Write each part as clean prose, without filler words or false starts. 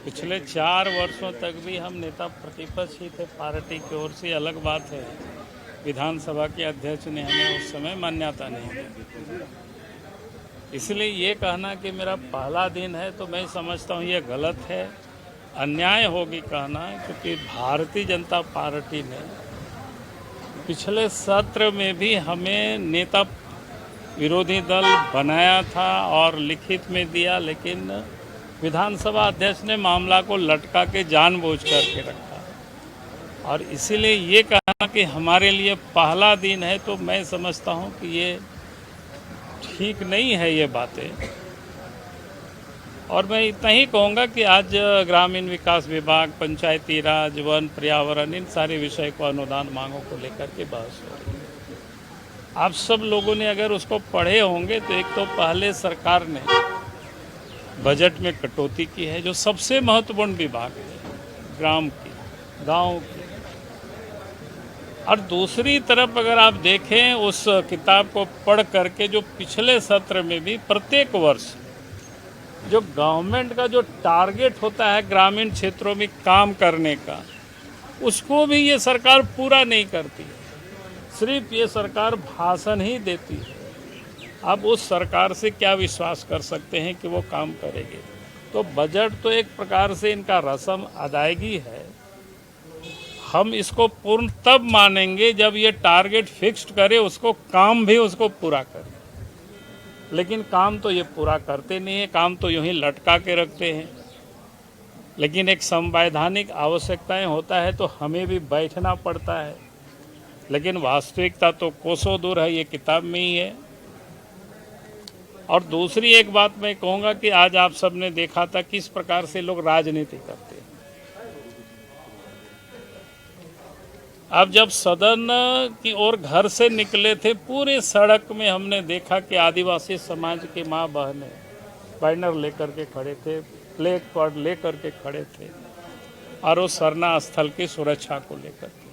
पिछले 4 वर्षों तक भी हम नेता प्रतिपक्ष ही थे पार्टी की ओर से। अलग बात है विधानसभा के अध्यक्ष ने हमें उस समय मान्यता नहीं दी, इसलिए ये कहना कि मेरा पहला दिन है तो मैं समझता हूँ ये गलत है, अन्याय होगी कहना, क्योंकि भारतीय जनता पार्टी ने पिछले सत्र में भी हमें नेता विरोधी दल बनाया था और लिखित में दिया, लेकिन विधानसभा अध्यक्ष ने मामला को लटका के जानबूझ करके रखा। और इसीलिए ये कहना कि हमारे लिए पहला दिन है तो मैं समझता हूँ कि ये ठीक नहीं है ये बातें। और मैं इतना ही कहूँगा कि आज ग्रामीण विकास विभाग, पंचायती राज, वन, पर्यावरण, इन सारे विषय को अनुदान मांगों को लेकर के बहस हो रही है। आप सब लोगों ने अगर उसको पढ़े होंगे तो एक तो पहले सरकार ने बजट में कटौती की है, जो सबसे महत्वपूर्ण विभाग है ग्राम की, गांव की। और दूसरी तरफ अगर आप देखें उस किताब को पढ़ करके, जो पिछले सत्र में भी प्रत्येक वर्ष जो गवर्नमेंट का जो टारगेट होता है ग्रामीण क्षेत्रों में काम करने का, उसको भी ये सरकार पूरा नहीं करती, सिर्फ ये सरकार भाषण ही देती है। अब उस सरकार से क्या विश्वास कर सकते हैं कि वो काम करेगी? तो बजट तो एक प्रकार से इनका रस्म अदायगी है। हम इसको पूर्ण तब मानेंगे जब ये टारगेट फिक्स्ड करे, उसको काम भी उसको पूरा करे। लेकिन काम तो ये पूरा करते नहीं है, काम तो यूं ही लटका के रखते हैं। लेकिन एक संवैधानिक आवश्यकताएं होता है तो हमें भी बैठना पड़ता है, लेकिन वास्तविकता तो कोसों दूर है, ये किताब में ही है। और दूसरी एक बात मैं कहूँगा कि आज आप सबने देखा था किस प्रकार से लोग राजनीति करते हैं। अब जब सदन की ओर घर से निकले थे, पूरे सड़क में हमने देखा कि आदिवासी समाज के माँ बहनें बैनर लेकर के खड़े थे, फ्लैग कार्ड लेकर के खड़े थे, और वो सरना स्थल की सुरक्षा को लेकर के।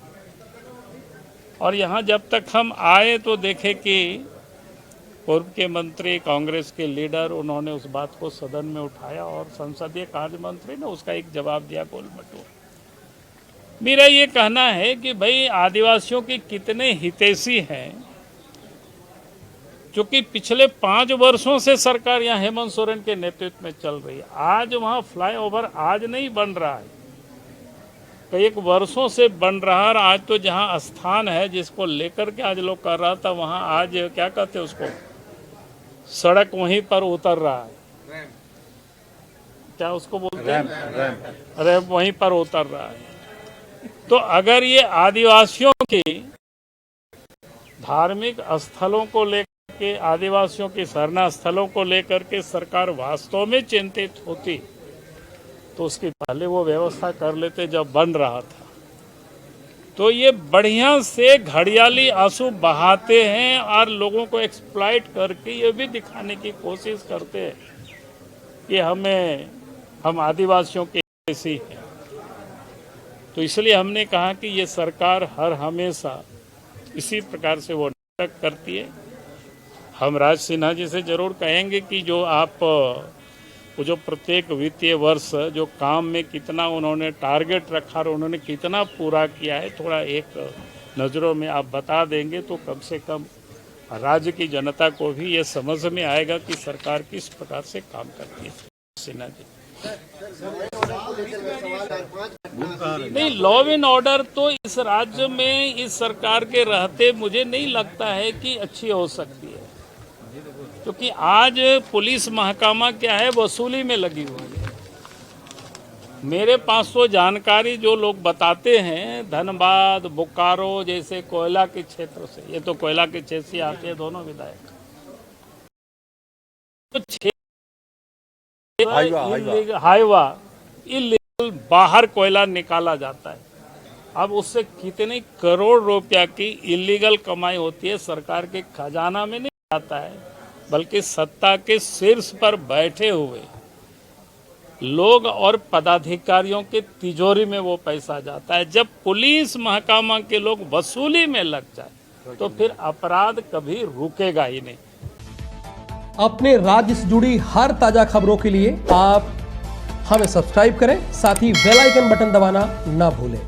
और यहाँ जब तक हम आए तो देखे कि पूर्व के मंत्री, कांग्रेस के लीडर, उन्होंने उस बात को सदन में उठाया और संसदीय कार्य मंत्री ने उसका एक जवाब दिया गोल मटोल। मेरा ये कहना है कि भाई आदिवासियों के कितने हितैषी हैं, क्योंकि पिछले 5 वर्षों से सरकार यहाँ हेमंत सोरेन के नेतृत्व में चल रही है। आज वहाँ फ्लाईओवर आज नहीं बन रहा है, कई एक वर्षों से बन रहा है। और आज तो जहाँ स्थान है जिसको लेकर के आज लोग कर रहा था, वहाँ आज क्या कहते हैं उसको, सड़क वहीं पर उतर रहा है, क्या उसको बोलते हैं, रैंप वहीं पर उतर रहा है। तो अगर ये आदिवासियों की धार्मिक स्थलों को लेकर के, आदिवासियों की सरना स्थलों को लेकर के सरकार वास्तव में चिंतित होती तो उसकी पहले वो व्यवस्था कर लेते जब बन रहा था। तो ये बढ़िया से घड़ियाली आंसू बहाते हैं और लोगों को एक्सप्लॉइट करके ये भी दिखाने की कोशिश करते हैं कि हम आदिवासियों के ऐसी हैं। तो इसलिए हमने कहा कि ये सरकार हर हमेशा इसी प्रकार से वो नाटक करती है। हम राज सिन्हा जी से जरूर कहेंगे कि जो प्रत्येक वित्तीय वर्ष जो काम में कितना उन्होंने टारगेट रखा और उन्होंने कितना पूरा किया है, थोड़ा एक नज़रों में आप बता देंगे तो कम से कम राज्य की जनता को भी ये समझ में आएगा कि सरकार किस प्रकार से काम करती है। सिन्हा जी नहीं, लॉ एंड ऑर्डर तो इस राज्य में इस सरकार के रहते मुझे नहीं लगता है कि अच्छी हो सकती है, क्योंकि आज पुलिस महकमा क्या है, वसूली में लगी हुई है। मेरे पास तो जानकारी जो लोग बताते हैं, धनबाद, बोकारो जैसे कोयला के क्षेत्र से, ये तो कोयला के क्षेत्र से आते हैं दोनों विधायक, तो हाईवा इलीगल बाहर कोयला निकाला जाता है। अब उससे कितने करोड़ रुपया की इलीगल कमाई होती है, सरकार के खजाना में नहीं आता है, बल्कि सत्ता के शीर्ष पर बैठे हुए लोग और पदाधिकारियों के तिजोरी में वो पैसा जाता है। जब पुलिस महकमा के लोग वसूली में लग जाए तो फिर अपराध कभी रुकेगा ही नहीं। अपने राज्य से जुड़ी हर ताजा खबरों के लिए आप हमें सब्सक्राइब करें, साथ ही बेल आइकन बटन दबाना ना भूलें।